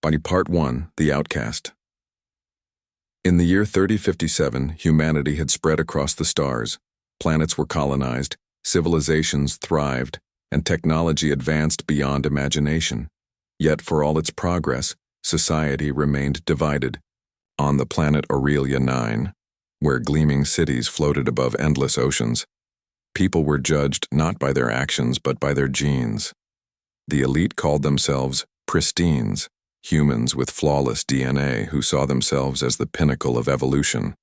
Part 1, The Outcast. In the year 3057, humanity had spread across the stars. Planets were colonized, civilizations thrived, and technology advanced beyond imagination. Yet for all its progress, society remained divided. On the planet Aurelia 9, where gleaming cities floated above endless oceans, people were judged not by their actions but by their genes. The elite called themselves pristines, humans with flawless DNA who saw themselves as the pinnacle of evolution.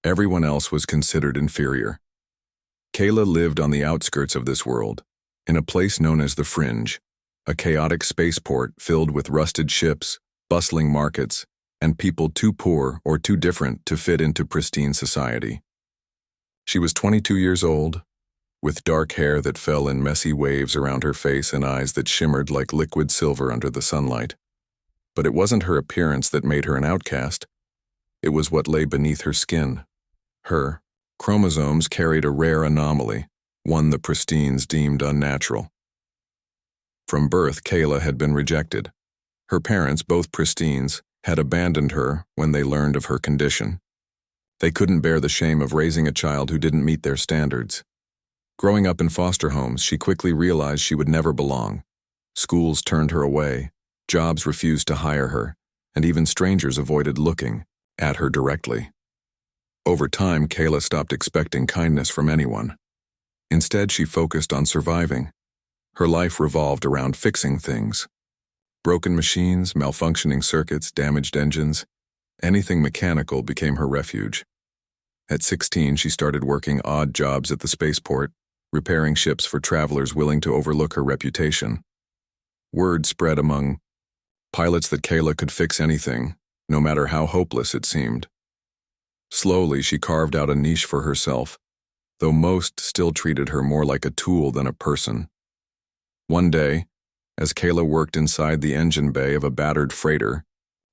Everyone else was considered inferior. Kayla lived on the outskirts of this world, in a place known as the Fringe, a chaotic spaceport filled with rusted ships, bustling markets, and people too poor or too different to fit into pristine society. She was 22 years old, with dark hair that fell in messy waves around her face and eyes that shimmered like liquid silver under the sunlight. But it wasn't her appearance that made her an outcast. It was what lay beneath her skin. Her chromosomes carried a rare anomaly, one the pristines deemed unnatural. From birth, Kayla had been rejected. Her parents, both pristines, had abandoned her when they learned of her condition. They couldn't bear the shame of raising a child who didn't meet their standards. Growing up in foster homes, she quickly realized she would never belong. Schools turned her away. Jobs refused to hire her, and even strangers avoided looking at her directly. Over time, Kayla stopped expecting kindness from anyone. Instead, she focused on surviving. Her life revolved around fixing things. Broken machines, malfunctioning circuits, damaged engines. Anything mechanical became her refuge. At 16, she started working odd jobs at the spaceport, repairing ships for travelers willing to overlook her reputation. Word spread among pilots that Kayla could fix anything, no matter how hopeless it seemed. Slowly, she carved out a niche for herself, though most still treated her more like a tool than a person. One day, as Kayla worked inside the engine bay of a battered freighter,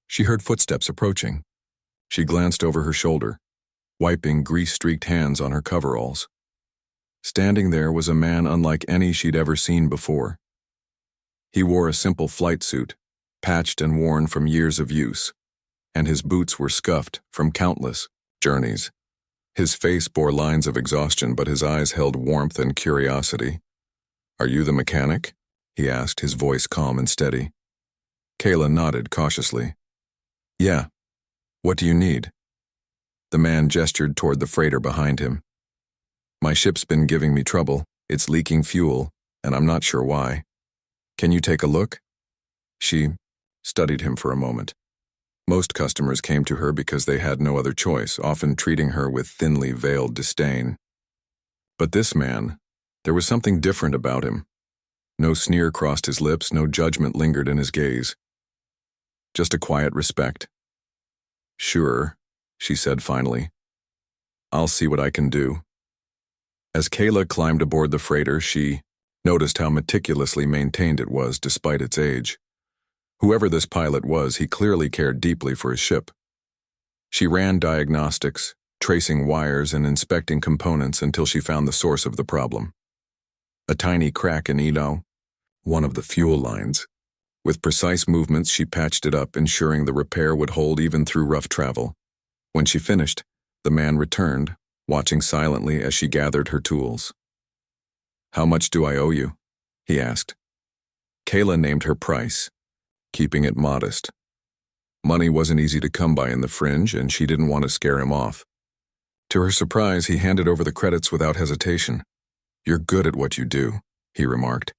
she heard footsteps approaching. She glanced over her shoulder, wiping grease-streaked hands on her coveralls. Standing there was a man unlike any she'd ever seen before. He wore a simple flight suit, patched and worn from years of use, and his boots were scuffed from countless journeys. His face bore lines of exhaustion, but his eyes held warmth and curiosity. "Are you the mechanic?" he asked, his voice calm and steady. Kayla nodded cautiously. "Yeah. What do you need?" The man gestured toward the freighter behind him. "My ship's been giving me trouble. It's leaking fuel, and I'm not sure why. Can you take a look?" She studied him for a moment. Most customers came to her because they had no other choice, often treating her with thinly veiled disdain. But this man, there was something different about him. No sneer crossed his lips, no judgment lingered in his gaze. Just a quiet respect. "Sure," she said finally. "I'll see what I can do." As Kayla climbed aboard the freighter, she noticed how meticulously maintained it was despite its age. Whoever this pilot was, he clearly cared deeply for his ship. She ran diagnostics, tracing wires and inspecting components until she found the source of the problem. A tiny crack in one of the fuel lines. With precise movements, she patched it up, ensuring the repair would hold even through rough travel. When she finished, the man returned, watching silently as she gathered her tools. "How much do I owe you?" he asked. Kayla named her price, keeping it modest. Money wasn't easy to come by in the Fringe, and she didn't want to scare him off. To her surprise, he handed over the credits without hesitation. "You're good at what you do," he remarked.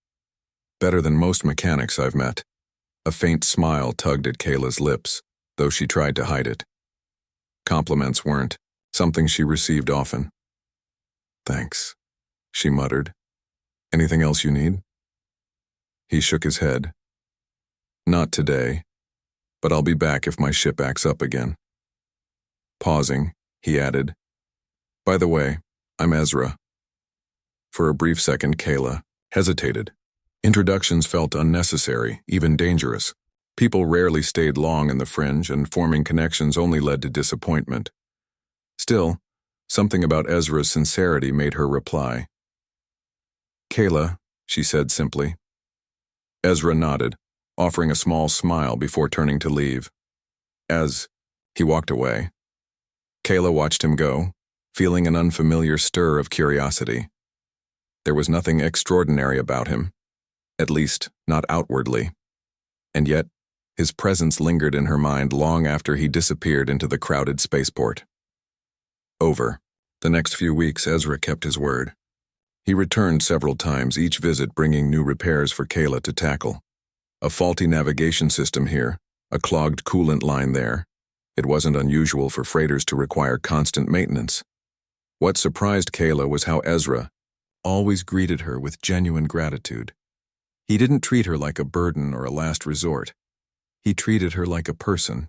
"Better than most mechanics I've met." A faint smile tugged at Kayla's lips, though she tried to hide it. Compliments weren't something she received often. "Thanks," she muttered. "Anything else you need?" He shook his head. "Not today, but I'll be back if my ship acts up again." Pausing, he added, "By the way, I'm Ezra." For a brief second, Kayla hesitated. Introductions felt unnecessary, even dangerous. People rarely stayed long in the Fringe, and forming connections only led to disappointment. Still, something about Ezra's sincerity made her reply. "Kayla," she said simply. Ezra nodded, offering a small smile before turning to leave. As he walked away, Kayla watched him go, feeling an unfamiliar stir of curiosity. There was nothing extraordinary about him, at least not outwardly, and yet his presence lingered in her mind long after he disappeared into the crowded spaceport. Over the next few weeks, Ezra kept his word. He returned several times, each visit bringing new repairs for Kayla to tackle. A faulty navigation system here, a clogged coolant line there. It wasn't unusual for freighters to require constant maintenance. What surprised Kayla was how Ezra always greeted her with genuine gratitude. He didn't treat her like a burden or a last resort. He treated her like a person.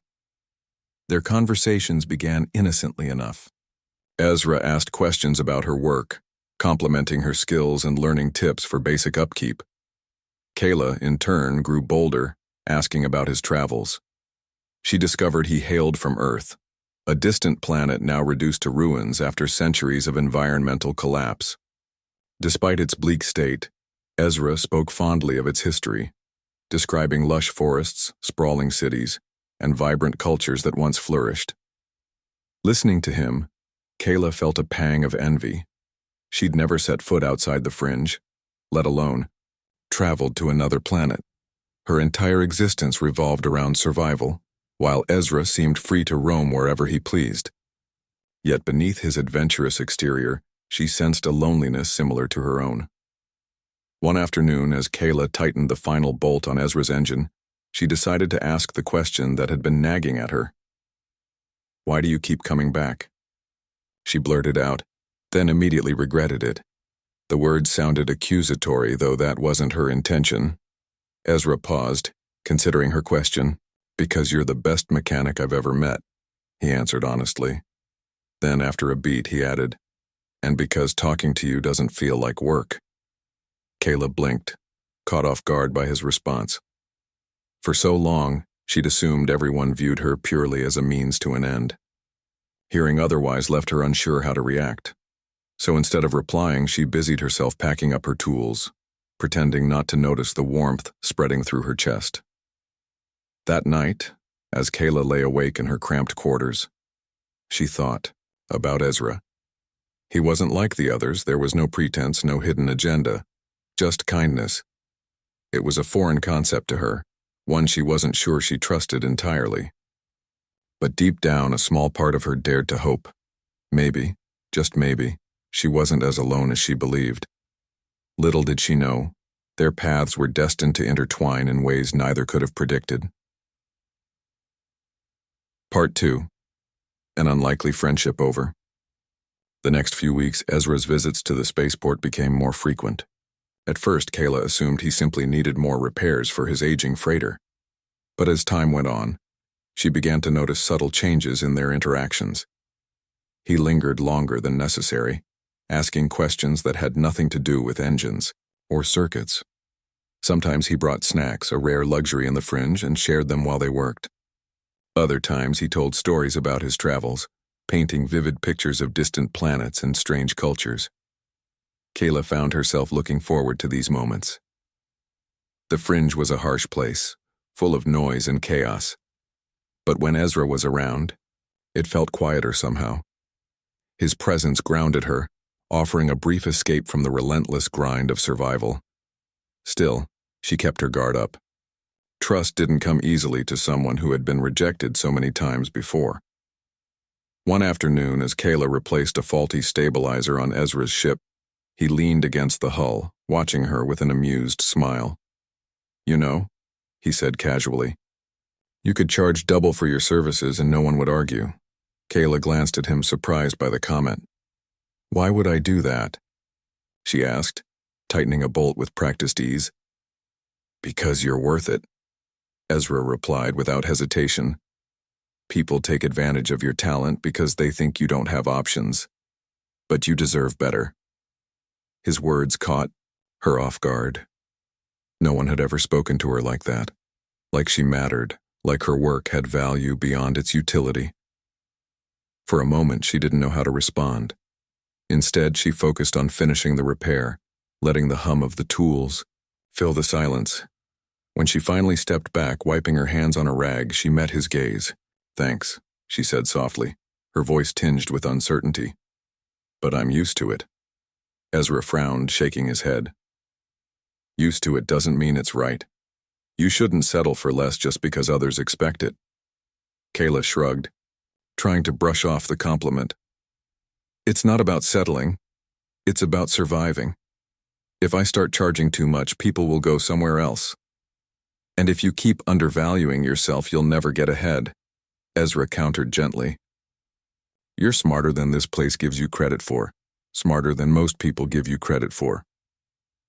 Their conversations began innocently enough. Ezra asked questions about her work, complimenting her skills and learning tips for basic upkeep. Kayla, in turn, grew bolder, asking about his travels. She discovered he hailed from Earth, a distant planet now reduced to ruins after centuries of environmental collapse. Despite its bleak state, Ezra spoke fondly of its history, describing lush forests, sprawling cities, and vibrant cultures that once flourished. Listening to him, Kayla felt a pang of envy. She'd never set foot outside the fringe, let alone traveled to another planet. Her entire existence revolved around survival, while Ezra seemed free to roam wherever he pleased. Yet beneath his adventurous exterior, she sensed a loneliness similar to her own. One afternoon, as Kayla tightened the final bolt on Ezra's engine, she decided to ask the question that had been nagging at her. "Why do you keep coming back?" She blurted out, then immediately regretted it. The words sounded accusatory, though that wasn't her intention. Ezra paused, considering her question. "Because you're the best mechanic I've ever met," he answered honestly. Then, after a beat, he added, "And because talking to you doesn't feel like work." Kayla blinked, caught off guard by his response. For so long, she'd assumed everyone viewed her purely as a means to an end. Hearing otherwise left her unsure how to react. So instead of replying, she busied herself packing up her tools, pretending not to notice the warmth spreading through her chest. That night, as Kayla lay awake in her cramped quarters, she thought about Ezra. He wasn't like the others. There was no pretense, no hidden agenda, just kindness. It was a foreign concept to her, one she wasn't sure she trusted entirely. But deep down, a small part of her dared to hope. Maybe, just maybe, she wasn't as alone as she believed. Little did she know, their paths were destined to intertwine in ways neither could have predicted. Part 2. An unlikely friendship over. The next few weeks, Ezra's visits to the spaceport became more frequent. At first, Kayla assumed he simply needed more repairs for his aging freighter. But as time went on, she began to notice subtle changes in their interactions. He lingered longer than necessary, asking questions that had nothing to do with engines or circuits. Sometimes he brought snacks, a rare luxury in the fringe, and shared them while they worked. Other times he told stories about his travels, painting vivid pictures of distant planets and strange cultures. Kayla found herself looking forward to these moments. The fringe was a harsh place, full of noise and chaos. But when Ezra was around, it felt quieter somehow. His presence grounded her, offering a brief escape from the relentless grind of survival. Still, she kept her guard up. Trust didn't come easily to someone who had been rejected so many times before. One afternoon, as Kayla replaced a faulty stabilizer on Ezra's ship, he leaned against the hull, watching her with an amused smile. "You know," he said casually, "you could charge double for your services and no one would argue." Kayla glanced at him, surprised by the comment. "Why would I do that?" she asked, tightening a bolt with practiced ease. "Because you're worth it," Ezra replied without hesitation. "People take advantage of your talent because they think you don't have options. But you deserve better." His words caught her off guard. No one had ever spoken to her like that, like she mattered, like her work had value beyond its utility. For a moment, she didn't know how to respond. Instead, she focused on finishing the repair, letting the hum of the tools fill the silence. When she finally stepped back, wiping her hands on a rag, she met his gaze. "Thanks," she said softly, her voice tinged with uncertainty. "But I'm used to it." Ezra frowned, shaking his head. "Used to it doesn't mean it's right. You shouldn't settle for less just because others expect it." Kayla shrugged, trying to brush off the compliment. "It's not about settling. It's about surviving. If I start charging too much, people will go somewhere else. And if you keep undervaluing yourself, you'll never get ahead," Ezra countered gently. "You're smarter than this place gives you credit for, smarter than most people give you credit for."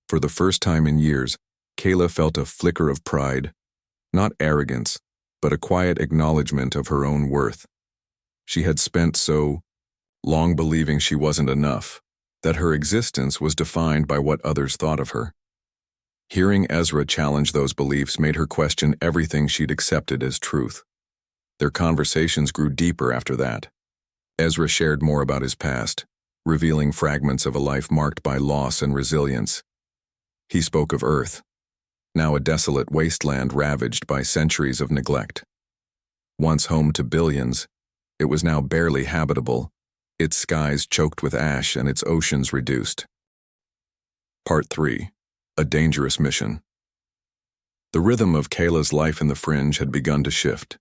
For the first time in years, Kayla felt a flicker of pride, not arrogance, but a quiet acknowledgement of her own worth. She had spent so long believing she wasn't enough, that her existence was defined by what others thought of her. Hearing Ezra challenge those beliefs made her question everything she'd accepted as truth. Their conversations grew deeper after that. Ezra shared more about his past, revealing fragments of a life marked by loss and resilience. He spoke of Earth, now a desolate wasteland ravaged by centuries of neglect. Once home to billions, it was now barely habitable, its skies choked with ash and its oceans reduced. Part 3. A dangerous mission. The rhythm of Kayla's life in the fringe had begun to shift.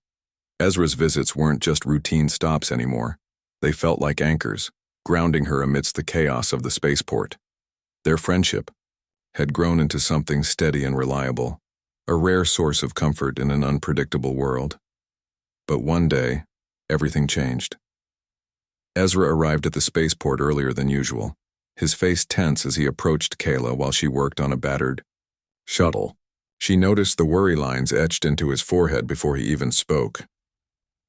Ezra's visits weren't just routine stops anymore. They felt like anchors, grounding her amidst the chaos of the spaceport. Their friendship had grown into something steady and reliable, a rare source of comfort in an unpredictable world. But one day, everything changed. Ezra arrived at the spaceport earlier than usual, his face tense as he approached Kayla while she worked on a battered shuttle. She noticed the worry lines etched into his forehead before he even spoke.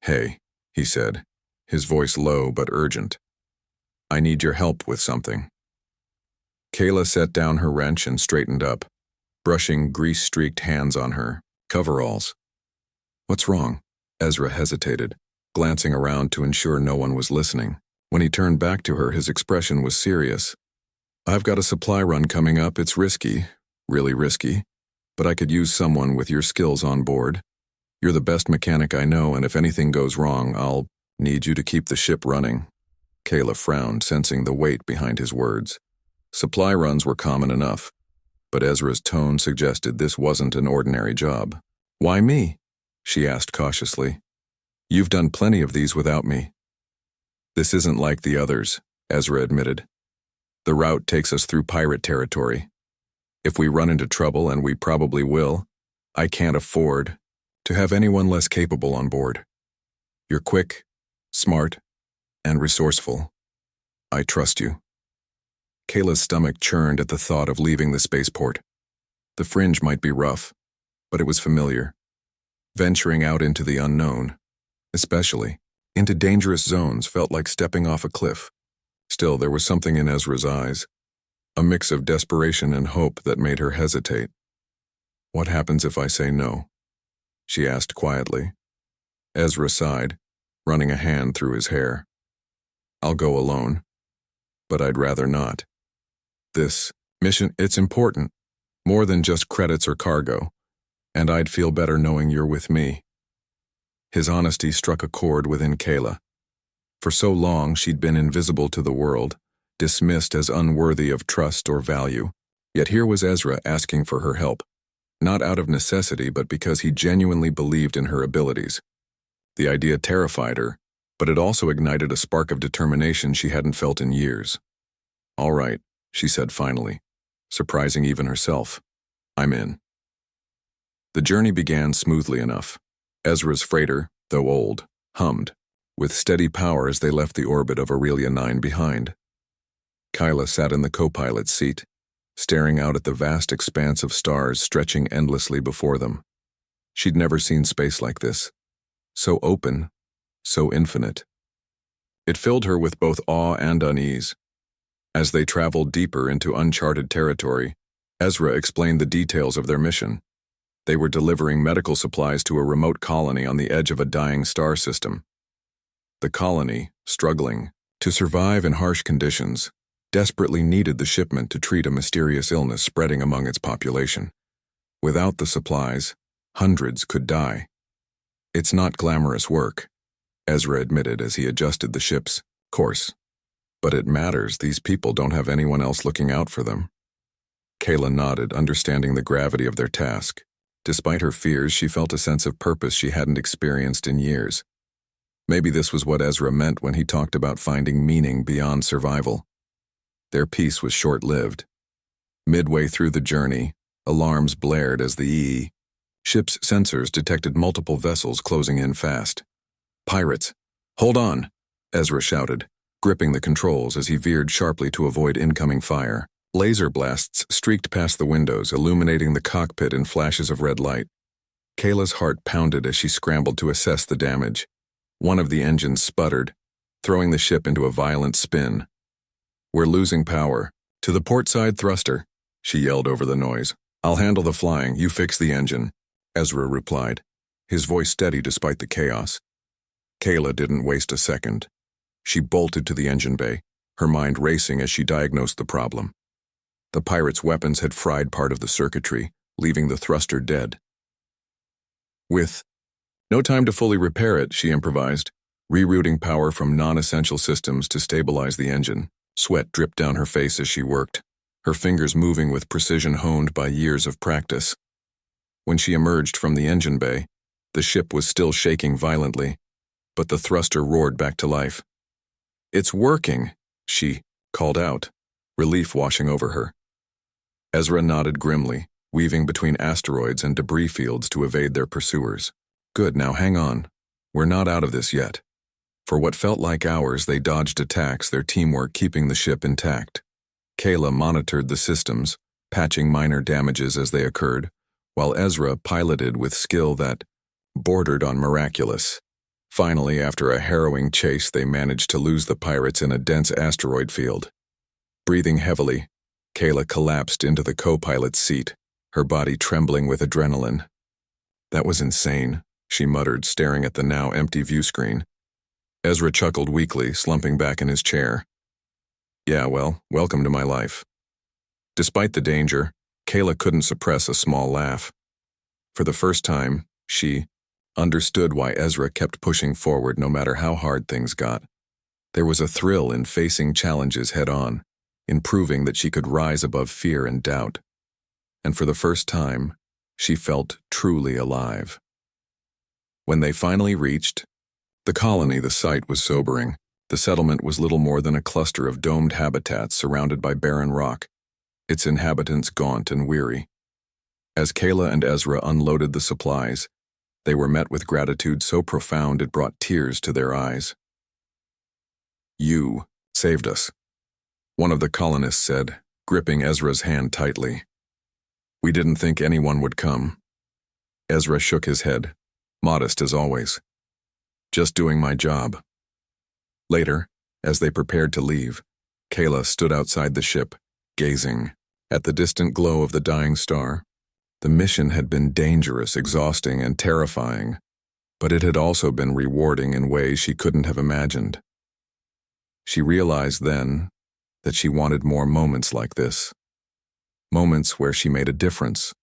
"Hey," he said, his voice low but urgent. "I need your help with something." Kayla set down her wrench and straightened up, brushing grease-streaked hands on her coveralls. "What's wrong?" Ezra hesitated, glancing around to ensure no one was listening. When he turned back to her, his expression was serious. "I've got a supply run coming up. It's risky, really risky, but I could use someone with your skills on board. You're the best mechanic I know, and if anything goes wrong, I'll need you to keep the ship running." Kayla frowned, sensing the weight behind his words. Supply runs were common enough, but Ezra's tone suggested this wasn't an ordinary job. "Why me?" she asked cautiously. "You've done plenty of these without me." "This isn't like the others," Ezra admitted. "The route takes us through pirate territory. If we run into trouble, and we probably will, I can't afford to have anyone less capable on board. You're quick, smart, and resourceful. I trust you." Kayla's stomach churned at the thought of leaving the spaceport. The fringe might be rough, but it was familiar. Venturing out into the unknown, especially into dangerous zones, felt like stepping off a cliff. Still, there was something in Ezra's eyes, a mix of desperation and hope that made her hesitate. "What happens if I say no?" she asked quietly. Ezra sighed, running a hand through his hair. "I'll go alone, but I'd rather not. This mission, it's important, more than just credits or cargo, and I'd feel better knowing you're with me." His honesty struck a chord within Kayla. For so long, she'd been invisible to the world, dismissed as unworthy of trust or value. Yet here was Ezra asking for her help, not out of necessity, but because he genuinely believed in her abilities. The idea terrified her, but it also ignited a spark of determination she hadn't felt in years. "All right," she said finally, surprising even herself. "I'm in." The journey began smoothly enough. Ezra's freighter, though old, hummed, with steady power as they left the orbit of Aurelia 9 behind. Kyla sat in the co-pilot's seat, staring out at the vast expanse of stars stretching endlessly before them. She'd never seen space like this. So open, so infinite. It filled her with both awe and unease. As they traveled deeper into uncharted territory, Ezra explained the details of their mission. They were delivering medical supplies to a remote colony on the edge of a dying star system. The colony, struggling to survive in harsh conditions, desperately needed the shipment to treat a mysterious illness spreading among its population. Without the supplies, hundreds could die. It's not glamorous work, Ezra admitted as he adjusted the ship's course. But it matters. These people don't have anyone else looking out for them. Kayla nodded, understanding the gravity of their task. Despite her fears, she felt a sense of purpose she hadn't experienced in years. Maybe this was what Ezra meant when he talked about finding meaning beyond survival. Their peace was short-lived. Midway through the journey, alarms blared as the ship's sensors detected multiple vessels closing in fast. "Pirates! Hold on!" Ezra shouted, gripping the controls as he veered sharply to avoid incoming fire. Laser blasts streaked past the windows, illuminating the cockpit in flashes of red light. Kayla's heart pounded as she scrambled to assess the damage. One of the engines sputtered, throwing the ship into a violent spin. "We're losing power. To the port side thruster," she yelled over the noise. "I'll handle the flying, you fix the engine," Ezra replied, his voice steady despite the chaos. Kayla didn't waste a second. She bolted to the engine bay, her mind racing as she diagnosed the problem. The pirates' weapons had fried part of the circuitry, leaving the thruster dead. With no time to fully repair it, she improvised, rerouting power from non-essential systems to stabilize the engine. Sweat dripped down her face as she worked, her fingers moving with precision honed by years of practice. When she emerged from the engine bay, the ship was still shaking violently, but the thruster roared back to life. "It's working," she called out, relief washing over her. Ezra nodded grimly, weaving between asteroids and debris fields to evade their pursuers. "Good, now hang on. We're not out of this yet." For what felt like hours, they dodged attacks, their teamwork keeping the ship intact. Kayla monitored the systems, patching minor damages as they occurred, while Ezra piloted with skill that bordered on miraculous. Finally, after a harrowing chase, they managed to lose the pirates in a dense asteroid field. Breathing heavily, Kayla collapsed into the co-pilot's seat, her body trembling with adrenaline. "That was insane," she muttered, staring at the now empty view screen. Ezra chuckled weakly, slumping back in his chair. "Yeah, well, welcome to my life." Despite the danger, Kayla couldn't suppress a small laugh. For the first time, she understood why Ezra kept pushing forward no matter how hard things got. There was a thrill in facing challenges head-on, in proving that she could rise above fear and doubt. And for the first time, she felt truly alive. When they finally reached the colony, the sight was sobering. The settlement was little more than a cluster of domed habitats surrounded by barren rock, its inhabitants gaunt and weary. As Kayla and Ezra unloaded the supplies, they were met with gratitude so profound it brought tears to their eyes. "You saved us," one of the colonists said, gripping Ezra's hand tightly. "We didn't think anyone would come." Ezra shook his head, modest as always. "Just doing my job." Later, as they prepared to leave, Kayla stood outside the ship, gazing at the distant glow of the dying star. The mission had been dangerous, exhausting, and terrifying, but it had also been rewarding in ways she couldn't have imagined. She realized then that she wanted more moments like this. Moments where she made a difference,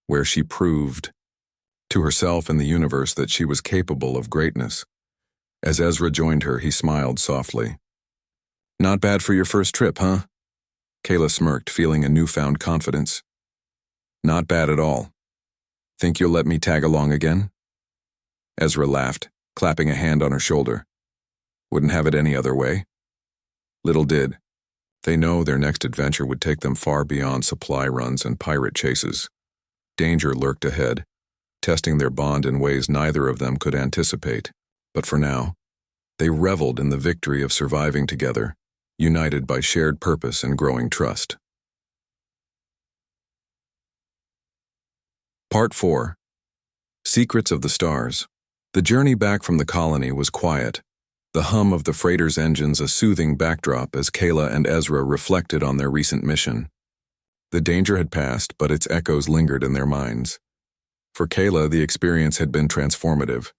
where she proved to herself and the universe that she was capable of greatness. As Ezra joined her, he smiled softly. "Not bad for your first trip, huh?" Kayla smirked, feeling a newfound confidence. "Not bad at all. Think you'll let me tag along again?" Ezra laughed, clapping a hand on her shoulder. "Wouldn't have it any other way." Little did they know their next adventure would take them far beyond supply runs and pirate chases. Danger lurked ahead, testing their bond in ways neither of them could anticipate. But for now, they reveled in the victory of surviving together, united by shared purpose and growing trust. Part 4. Secrets of the Stars. The journey back from the colony was quiet, the hum of the freighter's engines a soothing backdrop as Kayla and Ezra reflected on their recent mission. The danger had passed, but its echoes lingered in their minds. For Kayla, the experience had been transformative.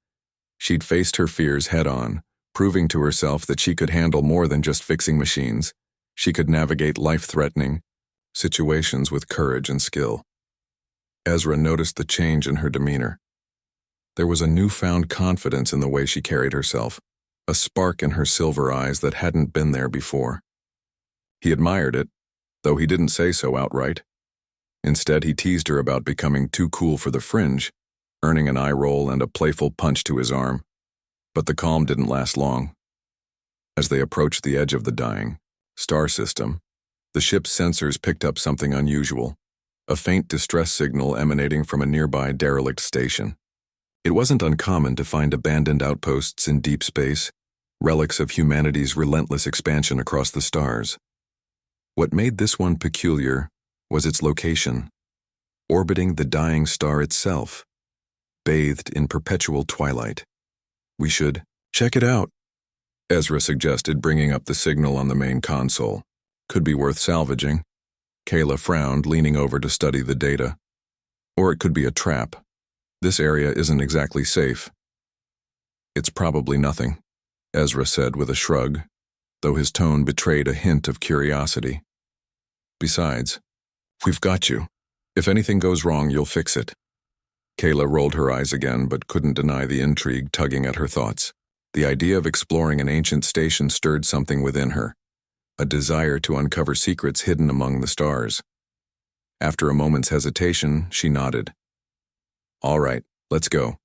She'd faced her fears head-on, proving to herself that she could handle more than just fixing machines. She could navigate life-threatening situations with courage and skill. Ezra noticed the change in her demeanor. There was a newfound confidence in the way she carried herself, a spark in her silver eyes that hadn't been there before. He admired it, though he didn't say so outright. Instead, he teased her about becoming too cool for the fringe, earning an eye roll and a playful punch to his arm. But the calm didn't last long. As they approached the edge of the dying star system, the ship's sensors picked up something unusual, a faint distress signal emanating from a nearby derelict station. It wasn't uncommon to find abandoned outposts in deep space, relics of humanity's relentless expansion across the stars. What made this one peculiar was its location, orbiting the dying star itself, bathed in perpetual twilight. "We should check it out," Ezra suggested, bringing up the signal on the main console. "Could be worth salvaging." Kayla frowned, leaning over to study the data. "Or it could be a trap. This area isn't exactly safe." "It's probably nothing," Ezra said with a shrug, though his tone betrayed a hint of curiosity. "Besides, we've got you. If anything goes wrong, you'll fix it." Kayla rolled her eyes again, but couldn't deny the intrigue tugging at her thoughts. The idea of exploring an ancient station stirred something within her, a desire to uncover secrets hidden among the stars. After a moment's hesitation, she nodded. "All right, let's go.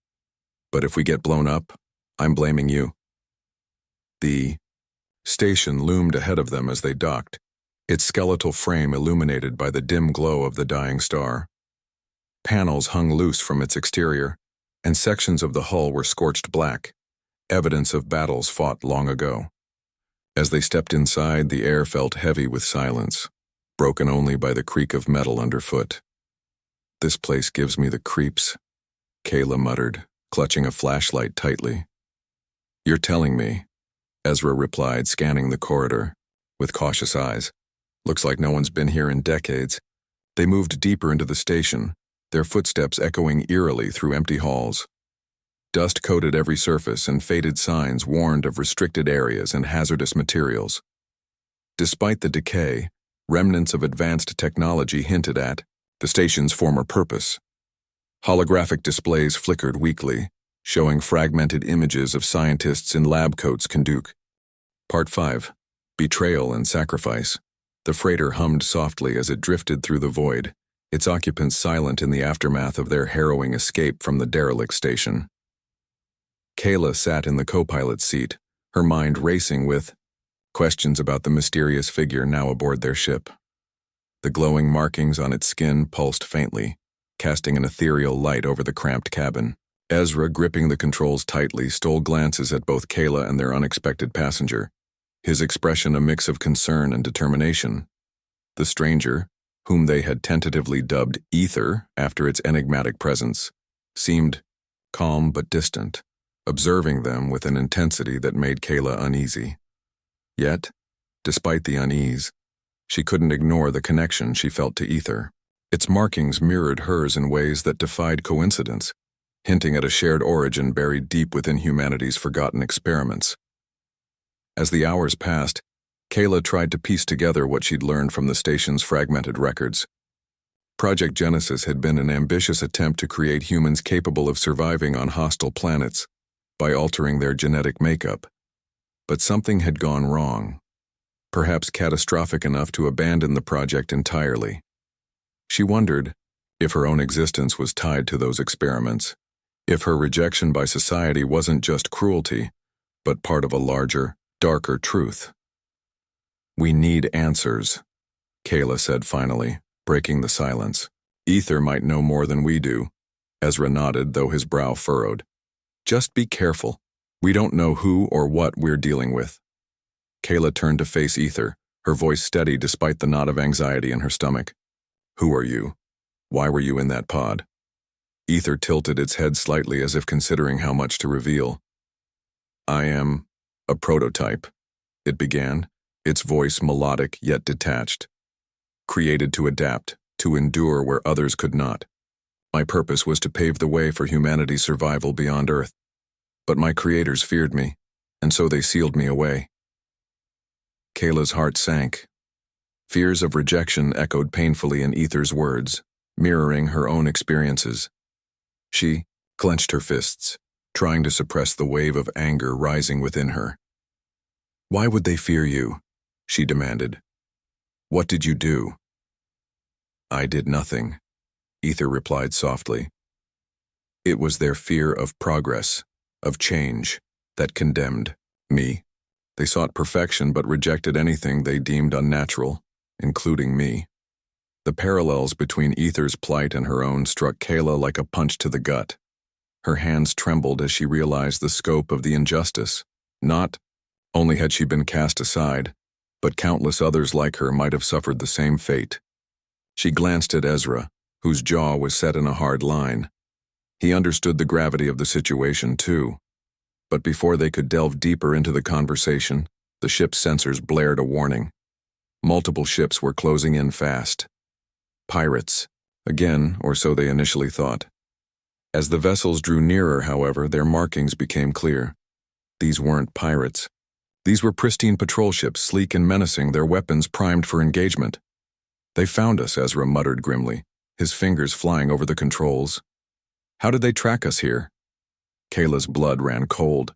But if we get blown up, I'm blaming you." The station loomed ahead of them as they docked, its skeletal frame illuminated by the dim glow of the dying star. Panels hung loose from its exterior, and sections of the hull were scorched black, evidence of battles fought long ago. As they stepped inside, the air felt heavy with silence, broken only by the creak of metal underfoot. "This place gives me the creeps," Kayla muttered, clutching a flashlight tightly. "You're telling me," Ezra replied, scanning the corridor with cautious eyes. "Looks like no one's been here in decades." They moved deeper into the station, their footsteps echoing eerily through empty halls. Dust coated every surface, and faded signs warned of restricted areas and hazardous materials. Despite the decay, remnants of advanced technology hinted at the station's former purpose. Holographic displays flickered weakly, showing fragmented images of scientists in lab coats. Part 5. Betrayal and Sacrifice. The freighter hummed softly as it drifted through the void, its occupants silent in the aftermath of their harrowing escape from the derelict station. Kayla sat in the co-pilot's seat, her mind racing with questions about the mysterious figure now aboard their ship. The glowing markings on its skin pulsed faintly, casting an ethereal light over the cramped cabin. Ezra, gripping the controls tightly, stole glances at both Kayla and their unexpected passenger, his expression a mix of concern and determination. The stranger, whom they had tentatively dubbed Ether after its enigmatic presence, seemed calm but distant, observing them with an intensity that made Kayla uneasy. Yet, despite the unease, she couldn't ignore the connection she felt to Ether. Its markings mirrored hers in ways that defied coincidence, hinting at a shared origin buried deep within humanity's forgotten experiments. As the hours passed, Kayla tried to piece together what she'd learned from the station's fragmented records. Project Genesis had been an ambitious attempt to create humans capable of surviving on hostile planets by altering their genetic makeup. But something had gone wrong, perhaps catastrophic enough to abandon the project entirely. She wondered if her own existence was tied to those experiments, if her rejection by society wasn't just cruelty, but part of a larger, darker truth. "We need answers," Kayla said finally, breaking the silence. "Ether might know more than we do." Ezra nodded, though his brow furrowed. "Just be careful. We don't know who or what we're dealing with." Kayla turned to face Ether, her voice steady despite the knot of anxiety in her stomach. "Who are you? Why were you in that pod?" Ether tilted its head slightly as if considering how much to reveal. "I am a prototype," it began, its voice melodic yet detached. "Created to adapt, to endure where others could not. My purpose was to pave the way for humanity's survival beyond Earth. But my creators feared me, and so they sealed me away." Kayla's heart sank. Fears of rejection echoed painfully in Ether's words, mirroring her own experiences. She clenched her fists, trying to suppress the wave of anger rising within her. "Why would they fear you?" she demanded. "What did you do?" "I did nothing," Ether replied softly. "It was their fear of progress, of change, that condemned me. They sought perfection but rejected anything they deemed unnatural, including me." The parallels between Ether's plight and her own struck Kayla like a punch to the gut. Her hands trembled as she realized the scope of the injustice. Not only had she been cast aside, but countless others like her might have suffered the same fate. She glanced at Ezra, whose jaw was set in a hard line. He understood the gravity of the situation, too. But before they could delve deeper into the conversation, the ship's sensors blared a warning. Multiple ships were closing in fast. Pirates, again, or so they initially thought. As the vessels drew nearer, however, their markings became clear. These weren't pirates. These were pristine patrol ships, sleek and menacing, their weapons primed for engagement. "They found us," Ezra muttered grimly, his fingers flying over the controls. "How did they track us here?" Kayla's blood ran cold.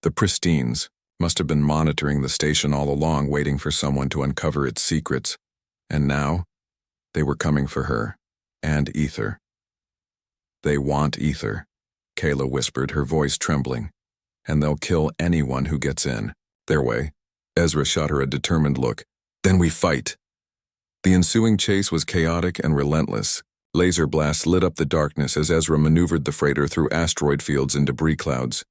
The Pristines must have been monitoring the station all along, waiting for someone to uncover its secrets. And now, they were coming for her, and Ether. "They want Ether," Kayla whispered, her voice trembling. "And they'll kill anyone who gets in their way." Ezra shot her a determined look. "Then we fight." The ensuing chase was chaotic and relentless. Laser blasts lit up the darkness as Ezra maneuvered the freighter through asteroid fields and debris clouds,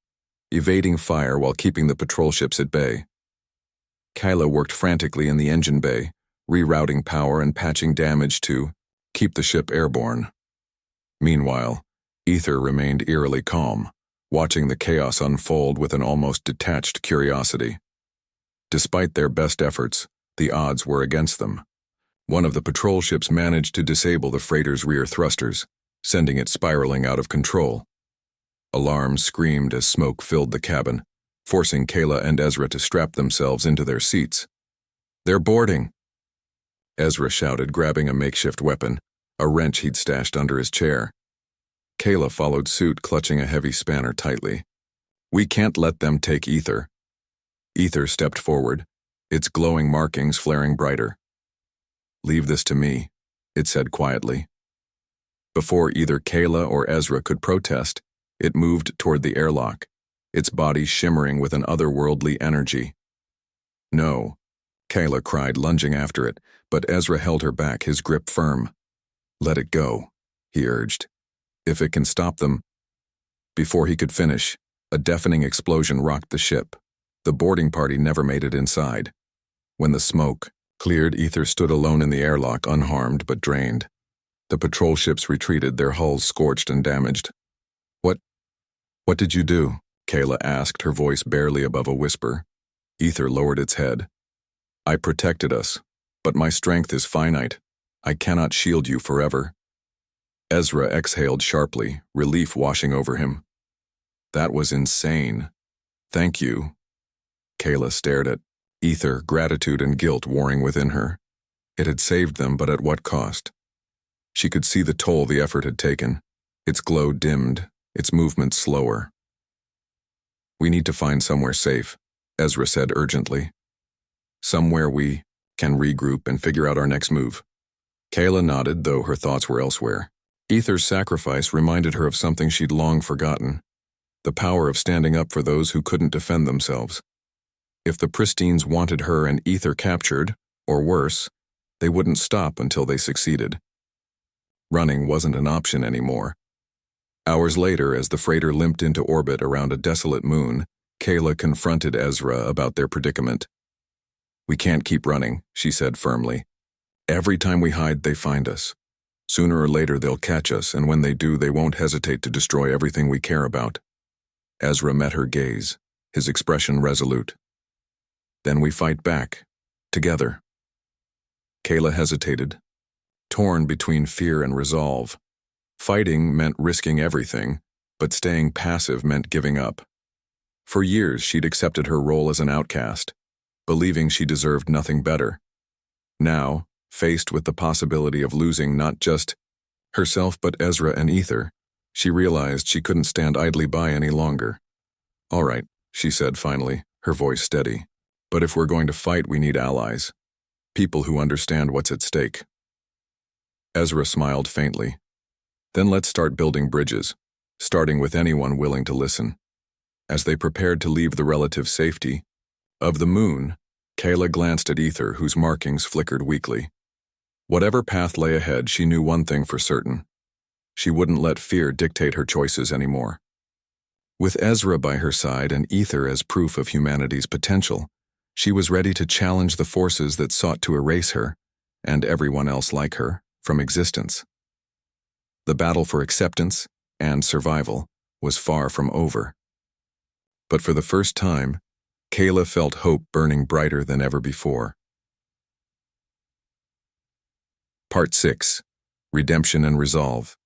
evading fire while keeping the patrol ships at bay. Kyla worked frantically in the engine bay, rerouting power and patching damage to keep the ship airborne. Meanwhile, Ether remained eerily calm, watching the chaos unfold with an almost detached curiosity. Despite their best efforts, the odds were against them. One of the patrol ships managed to disable the freighter's rear thrusters, sending it spiraling out of control. Alarms screamed as smoke filled the cabin, forcing Kayla and Ezra to strap themselves into their seats. "They're boarding!" Ezra shouted, grabbing a makeshift weapon, a wrench he'd stashed under his chair. Kayla followed suit, clutching a heavy spanner tightly. "We can't let them take Ether." Ether stepped forward, its glowing markings flaring brighter. "Leave this to me," it said quietly. Before either Kayla or Ezra could protest, it moved toward the airlock, its body shimmering with an otherworldly energy. "No," Kayla cried, lunging after it, but Ezra held her back, his grip firm. "Let it go," he urged. "If it can stop them." Before he could finish, a deafening explosion rocked the ship. The boarding party never made it inside. When the smoke cleared, Ether stood alone in the airlock, unharmed but drained. The patrol ships retreated, their hulls scorched and damaged. What did you do?" Kayla asked, her voice barely above a whisper. Ether lowered its head. "I protected us, but my strength is finite. I cannot shield you forever." Ezra exhaled sharply, relief washing over him. "That was insane. Thank you." Kayla stared at Ether, gratitude and guilt warring within her. It had saved them, but at what cost? She could see the toll the effort had taken. Its glow dimmed, its movement slower. "We need to find somewhere safe," Ezra said urgently. "Somewhere we can regroup and figure out our next move." Kayla nodded, though her thoughts were elsewhere. Ether's sacrifice reminded her of something she'd long forgotten: the power of standing up for those who couldn't defend themselves. If the Pristines wanted her and Ether captured, or worse, they wouldn't stop until they succeeded. Running wasn't an option anymore. Hours later, as the freighter limped into orbit around a desolate moon, Kayla confronted Ezra about their predicament. "We can't keep running," she said firmly. "Every time we hide, they find us. Sooner or later, they'll catch us, and when they do, they won't hesitate to destroy everything we care about." Ezra met her gaze, his expression resolute. "Then we fight back, together." Kayla hesitated, torn between fear and resolve. Fighting meant risking everything, but staying passive meant giving up. For years, she'd accepted her role as an outcast, believing she deserved nothing better. Now, faced with the possibility of losing not just Herself but Ezra and Ether, she realized she couldn't stand idly by any longer. "All right," she said finally, her voice steady. "But if we're going to fight, we need allies. People who understand what's at stake." Ezra smiled faintly. "Then let's start building bridges, starting with anyone willing to listen." As they prepared to leave the relative safety of the moon, Kayla glanced at Ether, whose markings flickered weakly. Whatever path lay ahead, she knew one thing for certain. She wouldn't let fear dictate her choices anymore. With Ezra by her side and Ether as proof of humanity's potential, she was ready to challenge the forces that sought to erase her, and everyone else like her, from existence. The battle for acceptance and survival was far from over. But for the first time, Kayla felt hope burning brighter than ever before. Part 6. Redemption and Resolve.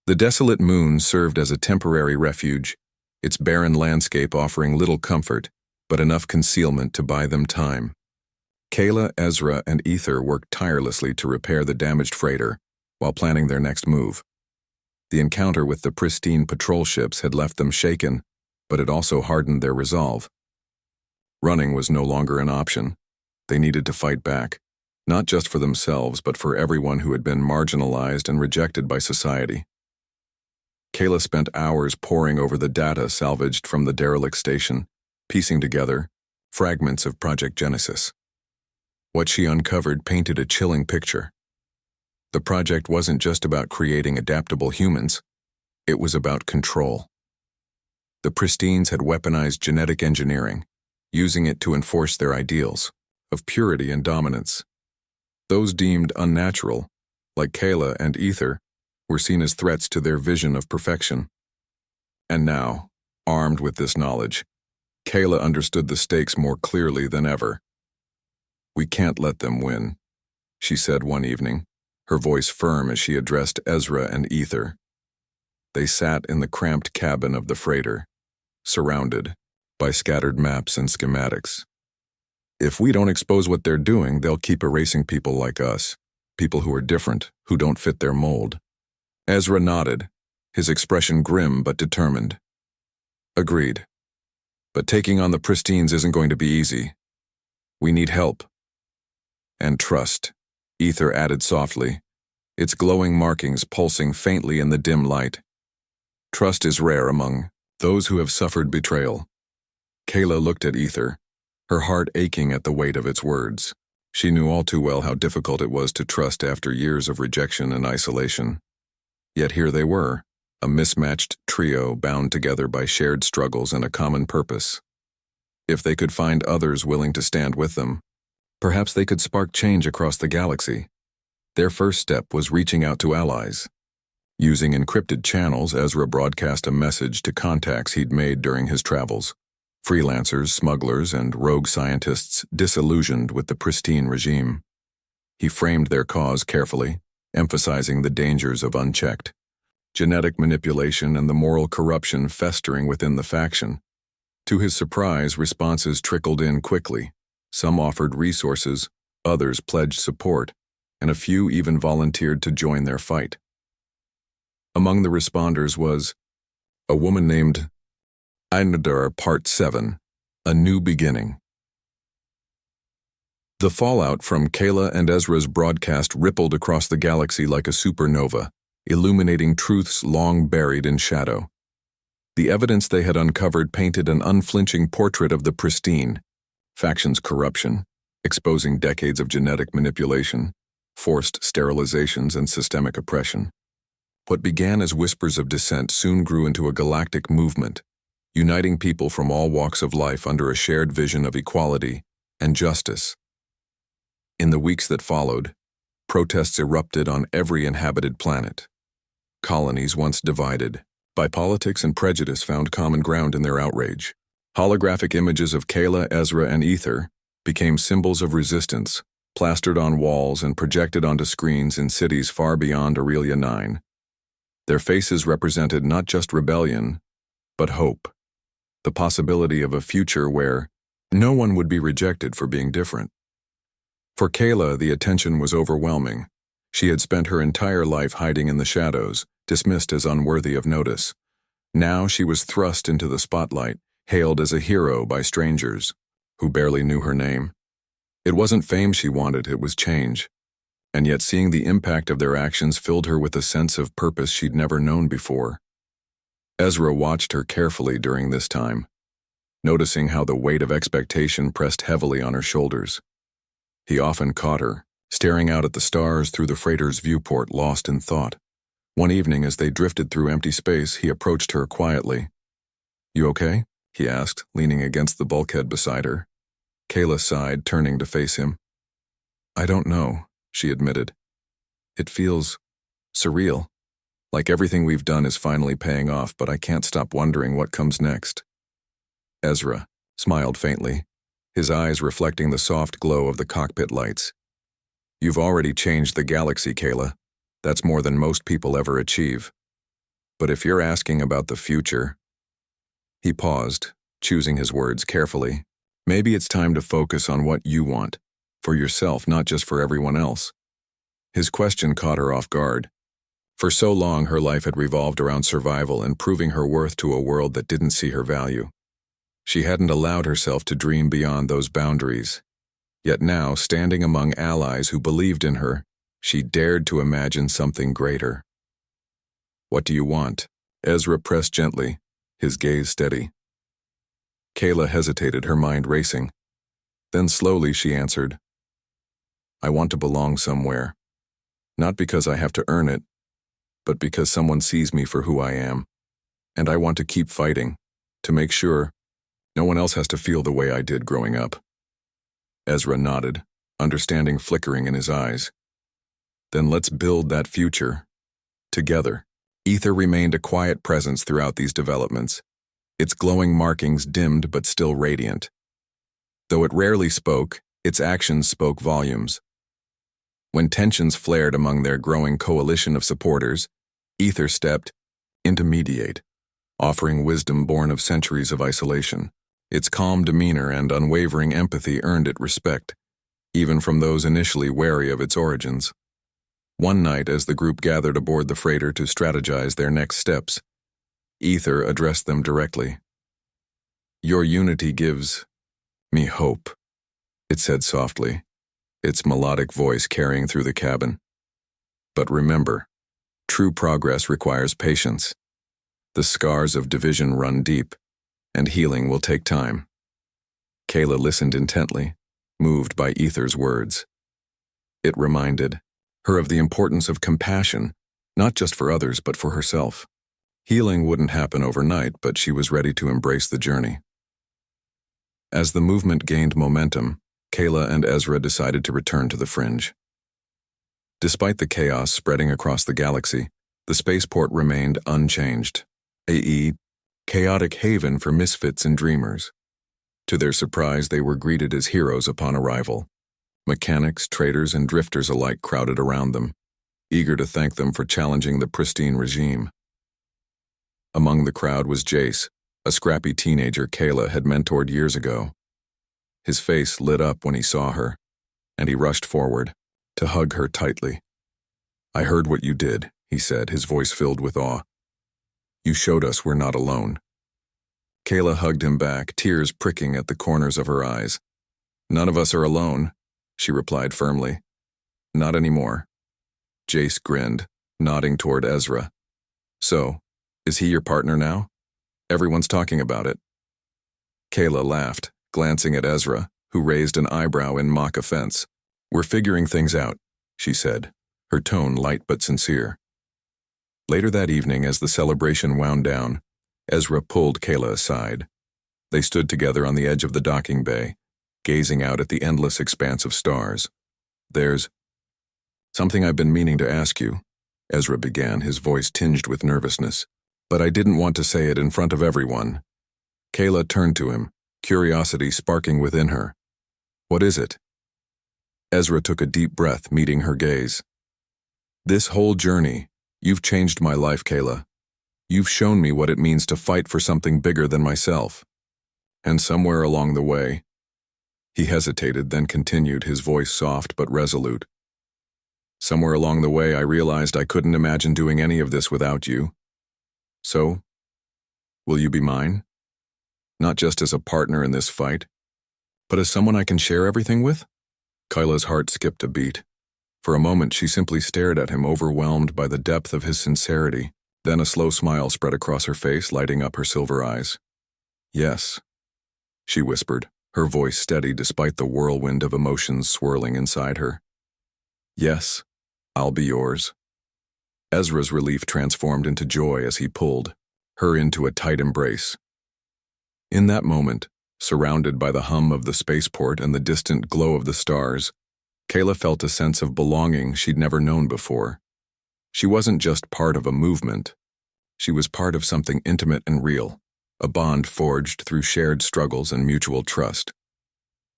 The desolate moon served as a temporary refuge, its barren landscape offering little comfort, but enough concealment to buy them time. Kayla, Ezra, and Ether worked tirelessly to repair the damaged freighter while planning their next move. The encounter with the pristine patrol ships had left them shaken, but it also hardened their resolve. Running was no longer an option. They needed to fight back, not just for themselves, but for everyone who had been marginalized and rejected by society. Kayla spent hours poring over the data salvaged from the derelict station, piecing together fragments of Project Genesis. What she uncovered painted a chilling picture. The project wasn't just about creating adaptable humans, it was about control. The Pristines had weaponized genetic engineering, using it to enforce their ideals of purity and dominance. Those deemed unnatural, like Kayla and Ether, were seen as threats to their vision of perfection. And now, armed with this knowledge, Kayla understood the stakes more clearly than ever. "We can't let them win," she said one evening, her voice firm as she addressed Ezra and Ether. They sat in the cramped cabin of the freighter, surrounded by scattered maps and schematics. "If we don't expose what they're doing, they'll keep erasing people like us, people who are different, who don't fit their mold." Ezra nodded, his expression grim but determined. "Agreed. But taking on the Pristines isn't going to be easy. We need help. And trust," Ether added softly, its glowing markings pulsing faintly in the dim light. "Trust is rare among those who have suffered betrayal." Kayla looked at Ether, her heart aching at the weight of its words. She knew all too well how difficult it was to trust after years of rejection and isolation. Yet here they were, a mismatched trio bound together by shared struggles and a common purpose. If they could find others willing to stand with them, perhaps they could spark change across the galaxy. Their first step was reaching out to allies. Using encrypted channels, Ezra broadcast a message to contacts he'd made during his travels. Freelancers, smugglers, and rogue scientists disillusioned with the pristine regime. He framed their cause carefully, emphasizing the dangers of unchecked genetic manipulation and the moral corruption festering within the faction. To his surprise, responses trickled in quickly. Some offered resources, others pledged support, and a few even volunteered to join their fight. Among the responders was a woman named Ainadar Part 7, A New Beginning. The fallout from Kayla and Ezra's broadcast rippled across the galaxy like a supernova, illuminating truths long buried in shadow. The evidence they had uncovered painted an unflinching portrait of the pristine, faction's corruption, exposing decades of genetic manipulation, forced sterilizations, and systemic oppression. What began as whispers of dissent soon grew into a galactic movement, uniting people from all walks of life under a shared vision of equality and justice. In the weeks that followed, protests erupted on every inhabited planet. Colonies once divided by politics and prejudice found common ground in their outrage. Holographic images of Kayla, Ezra, and Ether became symbols of resistance, plastered on walls and projected onto screens in cities far beyond Aurelia 9. Their faces represented not just rebellion, but hope, the possibility of a future where no one would be rejected for being different. For Kayla, the attention was overwhelming. She had spent her entire life hiding in the shadows, dismissed as unworthy of notice. Now she was thrust into the spotlight, hailed as a hero by strangers, who barely knew her name. It wasn't fame she wanted, it was change. And yet seeing the impact of their actions filled her with a sense of purpose she'd never known before. Ezra watched her carefully during this time, noticing how the weight of expectation pressed heavily on her shoulders. He often caught her, staring out at the stars through the freighter's viewport, lost in thought. One evening, as they drifted through empty space, he approached her quietly. "You okay?" he asked, leaning against the bulkhead beside her. Kayla sighed, turning to face him. "I don't know," she admitted. "It feels surreal. Like everything we've done is finally paying off, but I can't stop wondering what comes next." Ezra smiled faintly, his eyes reflecting the soft glow of the cockpit lights. "You've already changed the galaxy, Kayla. That's more than most people ever achieve. But if you're asking about the future..." He paused, choosing his words carefully. "Maybe it's time to focus on what you want, for yourself, not just for everyone else." His question caught her off guard. For so long, her life had revolved around survival and proving her worth to a world that didn't see her value. She hadn't allowed herself to dream beyond those boundaries. Yet now, standing among allies who believed in her, she dared to imagine something greater. "What do you want?" Ezra pressed gently, his gaze steady. Kayla hesitated, her mind racing. Then slowly she answered, "I want to belong somewhere. Not because I have to earn it, but because someone sees me for who I am. And I want to keep fighting, to make sure no one else has to feel the way I did growing up." Ezra nodded, understanding flickering in his eyes. "Then let's build that future. Together." Ether remained a quiet presence throughout these developments, its glowing markings dimmed but still radiant. Though it rarely spoke, its actions spoke volumes. When tensions flared among their growing coalition of supporters, Ether stepped in to mediate, offering wisdom born of centuries of isolation. Its calm demeanor and unwavering empathy earned it respect, even from those initially wary of its origins. One night, as the group gathered aboard the freighter to strategize their next steps, Ether addressed them directly. "Your unity gives me hope," it said softly, its melodic voice carrying through the cabin. "But remember, true progress requires patience. The scars of division run deep, and healing will take time." Kayla listened intently, moved by Ether's words. It reminded her of the importance of compassion, not just for others but for herself. Healing wouldn't happen overnight, but she was ready to embrace the journey. As the movement gained momentum, Kayla and Ezra decided to return to the fringe. Despite the chaos spreading across the galaxy, the spaceport remained unchanged, a chaotic haven for misfits and dreamers. To their surprise, they were greeted as heroes upon arrival. Mechanics, traders, and drifters alike crowded around them, eager to thank them for challenging the pristine regime. Among the crowd was Jace, a scrappy teenager Kayla had mentored years ago. His face lit up when he saw her, and he rushed forward to hug her tightly. "I heard what you did," he said, his voice filled with awe. "You showed us we're not alone." Kayla hugged him back, tears pricking at the corners of her eyes. "None of us are alone," she replied firmly. "Not anymore." Jace grinned, nodding toward Ezra. "So, is he your partner now? Everyone's talking about it." Kayla laughed, glancing at Ezra, who raised an eyebrow in mock offense. "We're figuring things out," she said, her tone light but sincere. Later that evening, as the celebration wound down, Ezra pulled Kayla aside. They stood together on the edge of the docking bay, gazing out at the endless expanse of stars. "There's something I've been meaning to ask you," Ezra began, his voice tinged with nervousness. "But I didn't want to say it in front of everyone." Kayla turned to him, curiosity sparking within her. "What is it?" Ezra took a deep breath, meeting her gaze. "This whole journey, you've changed my life, Kayla. You've shown me what it means to fight for something bigger than myself. And somewhere along the way..." He hesitated, then continued, his voice soft but resolute. Somewhere along the way, I realized I couldn't imagine doing any of this without you. So, will you be mine? Not just as a partner in this fight, but as someone I can share everything with? Kyla's heart skipped a beat. For a moment, she simply stared at him, overwhelmed by the depth of his sincerity. Then a slow smile spread across her face, lighting up her silver eyes. Yes, she whispered, her voice steady despite the whirlwind of emotions swirling inside her. Yes, I'll be yours. Ezra's relief transformed into joy as he pulled her into a tight embrace. In that moment, surrounded by the hum of the spaceport and the distant glow of the stars, Kayla felt a sense of belonging she'd never known before. She wasn't just part of a movement. She was part of something intimate and real, a bond forged through shared struggles and mutual trust.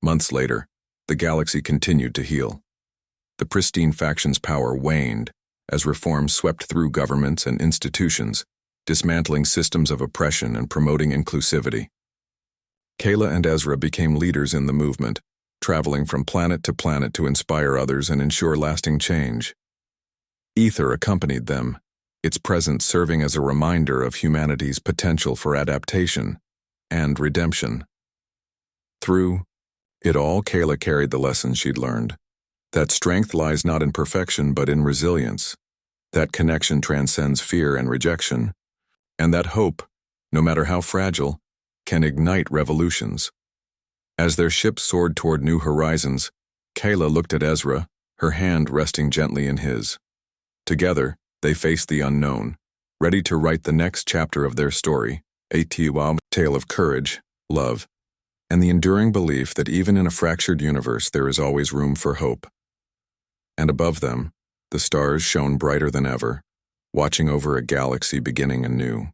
Months later, the galaxy continued to heal. The pristine faction's power waned as reforms swept through governments and institutions, dismantling systems of oppression and promoting inclusivity. Kayla and Ezra became leaders in the movement, traveling from planet to planet to inspire others and ensure lasting change. Ether accompanied them, its presence serving as a reminder of humanity's potential for adaptation and redemption. Through it all, Kayla carried the lessons she'd learned. That strength lies not in perfection but in resilience. That connection transcends fear and rejection. And that hope, no matter how fragile, can ignite revolutions. As their ship soared toward new horizons, Kayla looked at Ezra, her hand resting gently in his. Together, they faced the unknown, ready to write the next chapter of their story, a tale of courage, love, and the enduring belief that even in a fractured universe there is always room for hope. And above them, the stars shone brighter than ever, watching over a galaxy beginning anew.